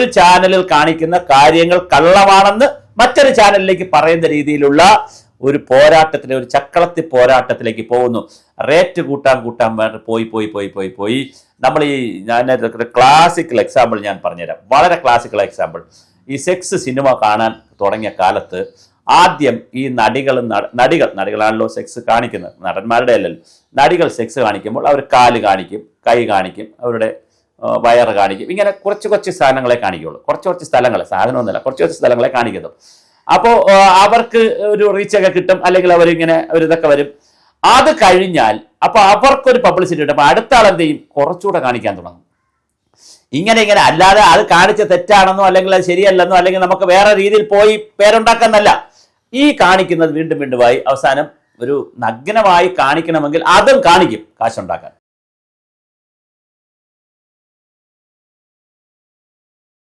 ഒരു ചാനലിൽ കാണിക്കുന്ന കാര്യങ്ങൾ കള്ളമാണെന്ന് മറ്റൊരു ചാനലിലേക്ക് പറയുന്ന രീതിയിലുള്ള ഒരു പോരാട്ടത്തിന്, ഒരു ചക്കളത്തി പോരാട്ടത്തിലേക്ക് പോകുന്നു. റേറ്റ് കൂട്ടാൻ പോയി നമ്മൾ ഞാൻ ക്ലാസിക്കൽ എക്സാമ്പിൾ ഞാൻ പറഞ്ഞുതരാം, വളരെ ക്ലാസിക്കൽ എക്സാമ്പിൾ. ഈ സെക്സ് സിനിമ കാണാൻ തുടങ്ങിയ കാലത്ത് ആദ്യം ഈ നടികളാണല്ലോ സെക്സ് കാണിക്കുന്നത്, നടന്മാരുടെ അല്ലല്ലോ. നടികൾ സെക്സ് കാണിക്കുമ്പോൾ അവർ കാല് കാണിക്കും, കൈ കാണിക്കും, അവരുടെ വയറ് കാണിക്കും, ഇങ്ങനെ കുറച്ച് സ്ഥലങ്ങളെ കാണിക്കുള്ളൂ. കുറച്ച് സ്ഥലങ്ങൾ, സാധനമൊന്നുമില്ല, കുറച്ച് സ്ഥലങ്ങളെ കാണിക്കുന്നു. അപ്പോൾ അവർക്ക് ഒരു റീച്ചൊക്കെ കിട്ടും, അല്ലെങ്കിൽ അവരിങ്ങനെ ഇതൊക്കെ വരും. അത് കഴിഞ്ഞാൽ അപ്പോൾ അവർക്കൊരു പബ്ലിസിറ്റി കിട്ടും. അപ്പോൾ അടുത്ത ആൾ എന്ത് ചെയ്യും? കുറച്ചുകൂടെ കാണിക്കാൻ തുടങ്ങും. ഇങ്ങനെ അല്ലാതെ അത് കാണിച്ച തെറ്റാണെന്നോ അല്ലെങ്കിൽ അത് ശരിയല്ലെന്നോ അല്ലെങ്കിൽ നമുക്ക് വേറെ രീതിയിൽ പോയി പേരുണ്ടാക്കാന്നല്ല. ഈ കാണിക്കുന്നത് വീണ്ടും ആയി അവസാനം ഒരു നഗ്നമായി കാണിക്കണമെങ്കിൽ അതും കാണിക്കും കാശുണ്ടാക്കാൻ.